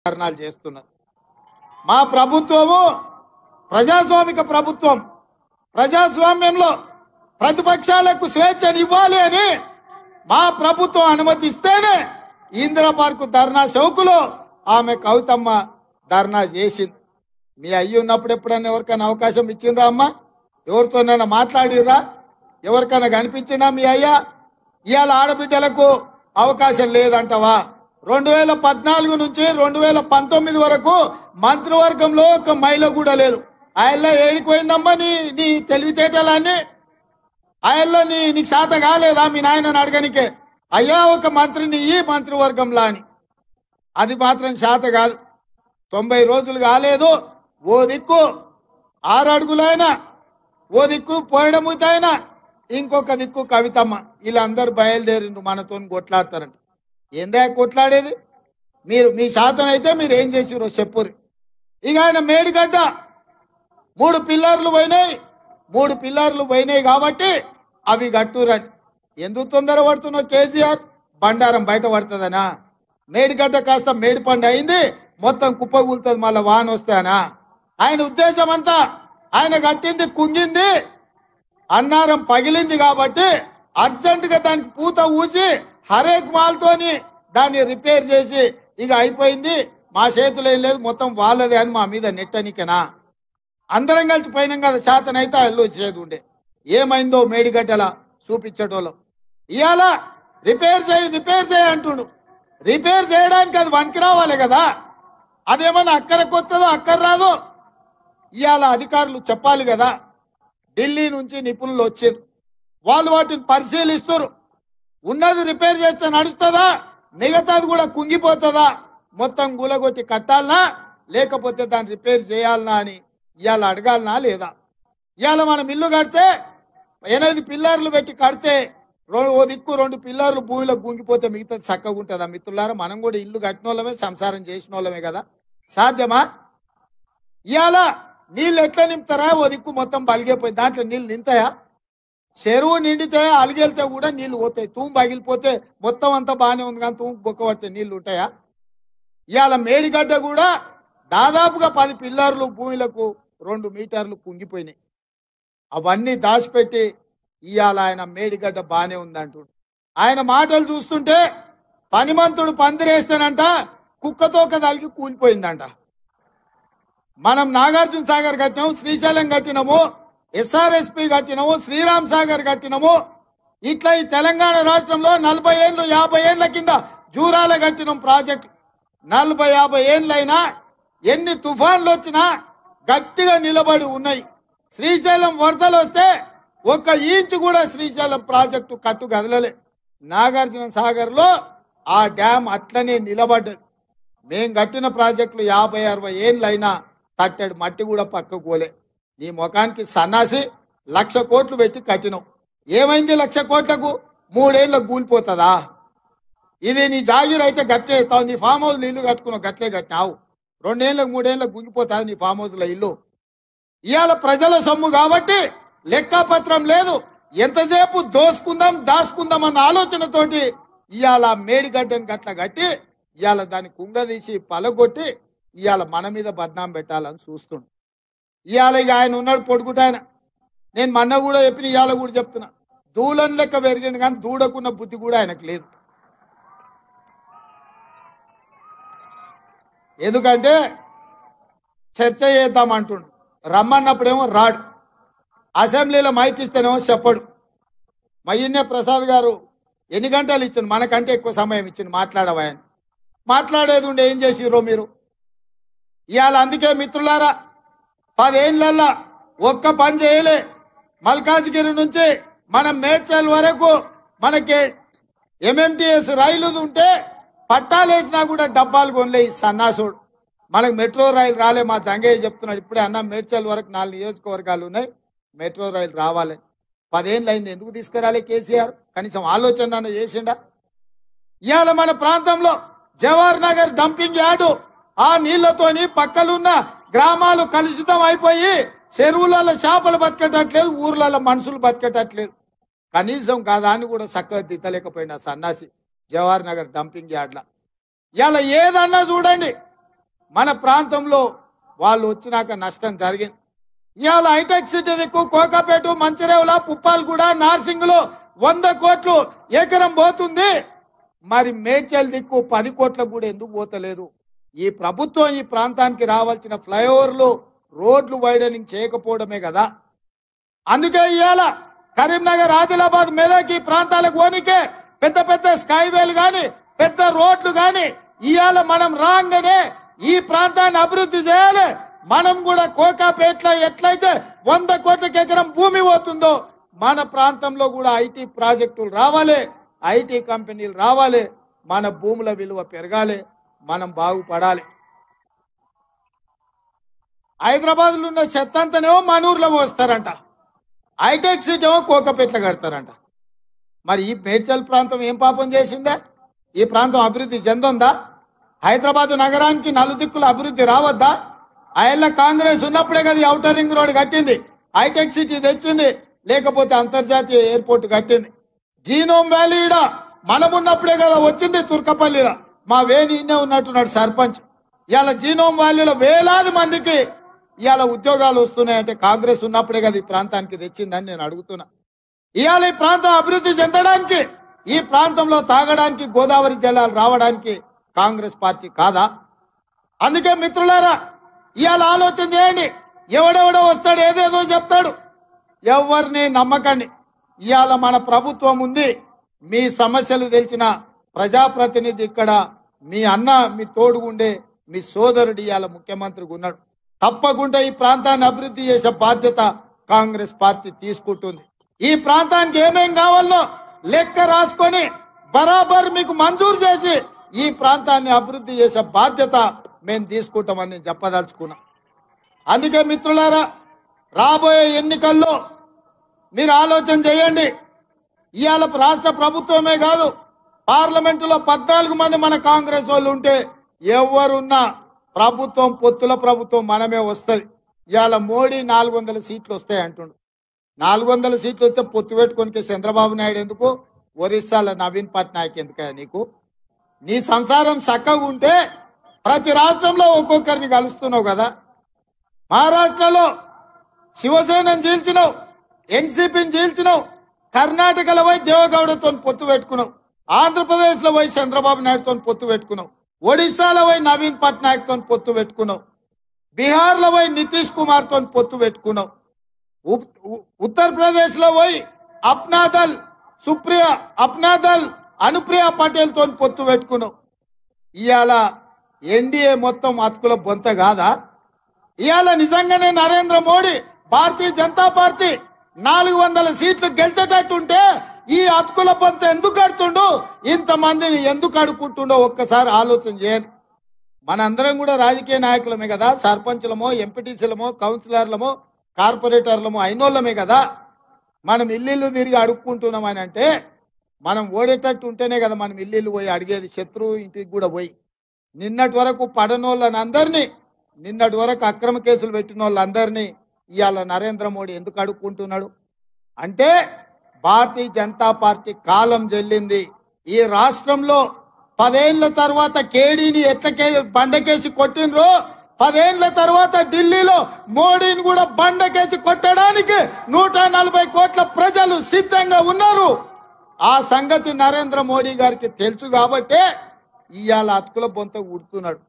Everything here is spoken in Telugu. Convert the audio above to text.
ధర్నాలు చేస్తున్నారు. మా ప్రభుత్వము ప్రజాస్వామిక ప్రభుత్వం. ప్రజాస్వామ్యంలో ప్రతిపక్షాలకు స్వేచ్ఛనివ్వాలి అని మా ప్రభుత్వం అనుమతిస్తేనే ఇందిరా పార్కు ధర్నా చౌకులో ఆమె కవితమ్మ ధర్నా చేసింది. మీ అయ్యి ఉన్నప్పుడు ఎప్పుడైనా ఎవరికైనా అవకాశం ఇచ్చిండ్రా అమ్మ? ఎవరితోనైనా మాట్లాడిర్రా? ఎవరికైనా కనిపించినా మీ అయ్యా? ఇవాళ ఆడబిడ్డలకు అవకాశం లేదంటవా? 2014 నుంచి 2019 వరకు మంత్రివర్గంలో ఒక మహిళ కూడా లేదు. ఆయల్లో ఏడిపోయిందమ్మా నీ తెలివితేటలన్నీ? ఆయల్లో నీకు శాత కాలేదా మీ నాయనని అడగనికే? అయ్యా ఒక మంత్రిని ఈ మంత్రివర్గంలో అని. అది మాత్రం శాత కాదు. 90 రోజులు కాలేదు. ఓ దిక్కు 6 అడుగులైనా, ఓ దిక్కు పోయడముతైనా, ఇంకొక దిక్కు కవితమ్మ. వీళ్ళందరూ బయలుదేరిండ్రు మనతో కొట్లాడతారంట. ఏందా కొట్లాడేది? మీ శాతం అయితే మీరు ఏం చేసిరో చెప్పుర్రి. ఇక ఆయన మేడిగడ్డ 3 పిల్లర్లు పోయినాయి. 3 పిల్లర్లు పోయినాయి కాబట్టి అవి కట్టురని. ఎందుకు తొందర పడుతున్నావు కేసీఆర్? బండారం బయట పడుతుందనా? మేడిగడ్డ కాస్త మేడిపండు అయింది, మొత్తం కుప్పగూలుతుంది, మళ్ళీ వాన వస్తానా? ఆయన ఉద్దేశం అంతా ఆయన కట్టింది కుంగింది, అన్నారం పగిలింది కాబట్టి అర్జెంటుగా దానికి పూత ఊసి హరేక్ మాల్తోని దాన్ని రిపేర్ చేసి ఇక అయిపోయింది, మా చేతులు ఏం లేదు, మొత్తం వాళ్ళదే అని మా మీద నెట్టనికనా? అందరం కలిసి పోయినాం కదా, శాతనైతే అల్లు వచ్చేది ఉండే. ఏమైందో మేడిగడ్డలా చూపించటోళ్ళం. ఇవాళ రిపేర్ చేయి అంటుండు. రిపేర్ చేయడానికి అది వనికి రావాలి కదా. అదేమన్నా అక్కర కొత్తదో అక్కర రాదో ఇవాళ అధికారులు చెప్పాలి కదా. ఢిల్లీ నుంచి నిపుణులు వచ్చారు, వాళ్ళు వాటిని పరిశీలిస్తారు. ఉన్నది రిపేర్ చేస్తే నడుస్తుందా, మిగతాది కూడా కుంగిపోతుందా, మొత్తం గులగొట్టి కట్టాలనా లేకపోతే దాన్ని రిపేర్ చేయాలనా అని ఇవాళ అడగాలనా లేదా? ఇవాళ మనం ఇల్లు కడితే 8 పిల్లర్లు పెట్టి కడితే ఓ దిక్కు 2 పిల్లర్లు భూమిలో గుంగిపోతే మిగతాది చక్కగా ఉంటుందా? మిత్రులారా, మనం కూడా ఇల్లు కట్టిన వాళ్ళమే, సంసారం చేసిన వాళ్ళమే కదా. సాధ్యమా? ఇవాళ నీళ్ళు ఎట్లా నింపుతారా? ఓ దిక్కు మొత్తం బలిగిపోయి దాంట్లో నీళ్ళు నింతాయా? చెరువు నిండితే అలిగెళ్తే కూడా నీళ్లు పోతాయి. తూము పగిలిపోతే మొత్తం అంతా బాగానే ఉంది కానీ తూము బొక్క పడితే నీళ్లు ఉంటాయా? ఇవాళ మేడిగడ్డ కూడా దాదాపుగా 10 పిల్లర్లు భూమిలకు 2 మీటర్లు కుంగిపోయినాయి. అవన్నీ దాచిపెట్టి ఇవాళ ఆయన మేడిగడ్డ బాగానే ఉందంటు. ఆయన మాటలు చూస్తుంటే పనిమంతుడు పందిరేస్తానంట, కుక్కతో కలిగి కూలిపోయిందంట. మనం నాగార్జున సాగర్ కట్టినాము, శ్రీశైలం కట్టినాము, ఎస్ఆర్ఎస్పి కట్టినాము, శ్రీరామ్ సాగర్ కట్టినాము. ఇట్లా ఈ తెలంగాణ రాష్ట్రంలో 40 ఏళ్ళు 50 ఏళ్ల కింద జూరాల కట్టినాం ప్రాజెక్టు. 40-50 ఏళ్ళైనా ఎన్ని తుఫాన్లు వచ్చినా గట్టిగా నిలబడి ఉన్నాయి. శ్రీశైలం వరదలు వస్తే 1 ఇంచు కూడా శ్రీశైలం ప్రాజెక్టు కట్టు కదలలే. నాగార్జున సాగర్లో ఆ డ్యామ్ అట్లనే నిలబడ్డది. మేం కట్టిన ప్రాజెక్టులు 50-60 ఏళ్ళైనా కట్టెడు మట్టి కూడా పక్కకు పోలే. నీ ముఖానికి సన్నాసి 1,00,000 కోట్లు పెట్టి కట్టినావు. ఏమైంది 1,00,000 కోట్లకు? 3 ఏళ్ళకు కూలిపోతుందా? ఇది నీ జాగీర్ అయితే గట్లే ఇస్తావు. నీ ఫామ్ హౌస్లో ఇల్లు కట్టుకున్నావు, గట్లే కట్టినావు. 2 ఏళ్ళకు 3 ఏళ్ళకు గుంగిపోతుంది నీ ఫామ్ హౌస్లో ఇల్లు. ఇవాళ ప్రజల సొమ్ము కాబట్టి లెక్కపత్రం లేదు. ఎంతసేపు దాచుకుందాం అన్న ఆలోచనతోటి ఇవాళ మేడిగడ్డని గట్ల కట్టి ఇవాళ దాన్ని కుంగదీసి పలగొట్టి ఇవాళ మన మీద బద్నాం పెట్టాలని చూస్తుండు. ఇవాళ ఇక ఆయన ఉన్నాడు పొడుగుటాయన. నేను మొన్న కూడా చెప్పిన, ఇవాళ కూడా చెప్తున్నా, దూలం లెక్క పెరిగింది కానీ దూడకున్న బుద్ధి కూడా ఆయనకు లేదు. ఎందుకంటే చర్చ చేద్దామంటుండు, రమ్మన్నప్పుడేమో రాడు, అసెంబ్లీలో మైక్ ఇస్తేనేమో చెప్పడు. మయ్యన్య ప్రసాద్ గారు ఎన్ని గంటలు ఇచ్చిండు? మనకంటే ఎక్కువ సమయం ఇచ్చిండు మాట్లాడవాయని. మాట్లాడేది ఉండే ఏం చేసిర్రో మీరు ఇవాళ. అందుకే మిత్రులారా, 10 ఏళ్ళల్లో ఒక్క పని చేయలే. మల్కాజ్గిరి నుంచి మనం మేడ్చల్ వరకు మనకి ఎంఎంటీఎస్ రైలు ఉంటే పట్టాలు వేసినా కూడా డబ్బాలు కొనలే ఈ సన్నాసుడు. మనకు మెట్రో రైలు రాలే. మా జంగయ్య చెప్తున్నాడు ఇప్పుడే, అన్న మేడ్చల్ వరకు 4 నియోజకవర్గాలు ఉన్నాయి, మెట్రో రైలు రావాలని. 10 ఏళ్ళు అయింది, ఎందుకు తీసుకురాలే కేసీఆర్? కనీసం ఆలోచన చేసిండా? ఇవాళ మన ప్రాంతంలో జవహర్ నగర్ డంపింగ్ యార్డు, ఆ నీళ్లతోని పక్కలున్న గ్రామాలు కలుషితం అయిపోయి చెరువులలో చేపలు బతికేటట్లేదు, ఊర్లలో మనుషులు బతికేటట్లేదు. కనీసం కాదాన్ని కూడా చక్కగా దిద్దలేకపోయినా సన్నాసి జవహర్ నగర్ డంపింగ్ యార్డ్ల. ఇలా ఏదన్నా చూడండి, మన ప్రాంతంలో వాళ్ళు వచ్చినాక నష్టం జరిగింది. ఇవాళ హైటెక్ సిటీ దిక్కు కోకాపేట, మంచిరేవుల, పుప్పాలగూడ, నార్సింగ్లో 100 కోట్లు ఎకరం పోతుంది. మరి మేడ్చల్ దిక్కు 10 కోట్లకు కూడా ఎందుకు పోతలేదు? ఈ ప్రభుత్వం ఈ ప్రాంతానికి రావాల్సిన ఫ్లైఓవర్లు, రోడ్లు వైడనింగ్ చేయకపోవడమే కదా. అందుకే ఇవాళ కరీంనగర్, ఆదిలాబాద్, మెదక్ ఈ ప్రాంతాలకు పోనీకే పెద్ద పెద్ద స్కైవేలు కానీ, పెద్ద రోడ్లు కానీ ఇవాళ మనం రాగానే ఈ ప్రాంతాన్ని అభివృద్ధి చేయాలి. మనం కూడా కోకాపేటలో ఎట్లయితే 100 కోట్లకి ఎకరం భూమి పోతుందో మన ప్రాంతంలో కూడా ఐటీ ప్రాజెక్టులు రావాలి, ఐటీ కంపెనీలు రావాలి, మన భూముల విలువ పెరగాలి, మనం బాగుపడాలి. హైదరాబాద్లో ఉన్న చెత్త అంతనేమో మన ఊర్లో పోస్తారంట, హైటెక్ సిటీ ఏమో కోకపేటలో కడతారంట. మరి ఈ మేడ్చల్ ప్రాంతం ఏం పాపం చేసిందా? ఈ ప్రాంతం అభివృద్ధి చెందుందా? హైదరాబాద్ నగరానికి నలుదిక్కుల అభివృద్ధి రావద్దా? ఆయల్ల కాంగ్రెస్ ఉన్నప్పుడే కదా ఔటర్ రింగ్ రోడ్ కట్టింది, హైటెక్ సిటీ తెచ్చింది, లేకపోతే అంతర్జాతీయ ఎయిర్పోర్ట్ కట్టింది. జీనోమ్ వ్యాలీ ఈడ మనం ఉన్నప్పుడే కదా వచ్చింది. తుర్కపల్లిలో మా వేణి ఇన్నే ఉన్నట్టున్నాడు సర్పంచ్. ఇవాళ జీనోమ్ వ్యాలీలో వేలాది మందికి ఇవాళ ఉద్యోగాలు వస్తున్నాయంటే కాంగ్రెస్ ఉన్నప్పుడే కదా ఈ ప్రాంతానికి తెచ్చిందని నేను అడుగుతున్నా. ఇవాళ ఈ ప్రాంతం అభివృద్ధి చెందడానికి, ఈ ప్రాంతంలో తాగడానికి గోదావరి జలాలు రావడానికి కాంగ్రెస్ పార్టీ కాదా? అందుకే మిత్రులారా ఇవాళ ఆలోచన చేయండి. ఎవడెవడో వస్తాడు, ఏదేదో చెప్తాడు, ఎవరిని నమ్మకండి. ఇవాళ మన ప్రభుత్వం ఉంది. మీ సమస్యలు తెలిసిన ప్రజాప్రతినిధి ఇక్కడ మీ అన్న, మీ తోడుగుండే మీ సోదరుడు ఇవాళ ముఖ్యమంత్రిగా ఉన్నాడు. తప్పకుండా ఈ ప్రాంతాన్ని అభివృద్ధి చేసే బాధ్యత కాంగ్రెస్ పార్టీ తీసుకుంటుంది. ఈ ప్రాంతానికి ఏమేం కావాలో లెక్క రాసుకొని బరాబర్ మీకు మంజూరు చేసి ఈ ప్రాంతాన్ని అభివృద్ధి చేసే బాధ్యత మేము తీసుకుంటామని నేను చెప్పదలుచుకున్నా. అందుకే మిత్రులారా రాబోయే ఎన్నికల్లో మీరు ఆలోచన చేయండి. ఇవాళ రాష్ట్ర ప్రభుత్వమే కాదు, పార్లమెంటులో 14 మంది మన కాంగ్రెస్ వాళ్ళు ఉంటే ఎవరున్నా ప్రభుత్వం, పొత్తుల ప్రభుత్వం మనమే వస్తుంది. ఇవాళ మోడీ 400 సీట్లు వస్తాయి అంటుండు. 400 సీట్లు వస్తే పొత్తు పెట్టుకోనికి చంద్రబాబు నాయుడు ఎందుకు? ఒరిస్సాలో నవీన్ పట్నాయక్ ఎందుకయ్యా నీకు? నీ సంసారం చక్కగా ఉంటే ప్రతి రాష్ట్రంలో ఒక్కొక్కరిని కలుస్తున్నావు కదా. మహారాష్ట్రలో శివసేనని చీల్చినావు, ఎన్సీపీని చీల్చినావు, కర్ణాటకలో పోయి దేవగౌడతో పొత్తు పెట్టుకున్నావు, ఆంధ్రప్రదేశ్లో పోయి చంద్రబాబు నాయుడుతో పొత్తు పెట్టుకున్నావు, ఒడిశాలో పోయి నవీన్ పట్నాయక్తో పొత్తు పెట్టుకున్నావు, బీహార్లో పోయి నితీష్ కుమార్తో పొత్తు పెట్టుకున్నావు, ఉత్తరప్రదేశ్లో పోయి అప్నాదల్ అనుప్రియ పటేల్తో పొత్తు పెట్టుకున్నావు. ఇవాళ ఎన్డీఏ మొత్తం అతుకుల బొంత కాదా? ఇవాళ నిజంగానే నరేంద్ర మోడీ భారతీయ జనతా పార్టీ 400 సీట్లు గెలిచేటట్టుంటే ఈ అతుకుల బొంత ఎందుకు కడుతుండు? ఇంతమందిని ఎందుకు అడుక్కుంటుండో ఒక్కసారి ఆలోచన చేయండి. మనందరం కూడా రాజకీయ నాయకులమే కదా, సర్పంచులమో, ఎంపీటీసీలమో, కౌన్సిలర్లమో, కార్పొరేటర్లమో అయినోళ్ళమే కదా. మనం ఇల్లు తిరిగి అడుక్కుంటున్నామని అంటే మనం ఓడేటట్టు ఉంటేనే కదా మనం ఇల్లు పోయి అడిగేది, శత్రువు ఇంటికి కూడా పోయి. నిన్నటి వరకు పడనోళ్ళని అందరినీ, నిన్నటి వరకు అక్రమ కేసులు పెట్టిన వాళ్ళందరినీ ఇవాళ నరేంద్ర మోడీ ఎందుకు అడుక్కుంటున్నాడు అంటే భారతీయ జనతా పార్టీ కాలం చెల్లింది. ఈ రాష్ట్రంలో 10 ఏళ్ల తర్వాత కేడీని ఎట్లకే బండకేసి కొట్టినరో 10 ఏళ్ల తర్వాత ఢిల్లీలో మోడీని కూడా బండకేసి కొట్టడానికి 140 కోట్ల ప్రజలు సిద్ధంగా ఉన్నారు. ఆ సంగతి నరేంద్ర మోడీ గారికి తెలుసు కాబట్టే ఇవాళ అతుకుల బొంత ఉడుతున్నాడు.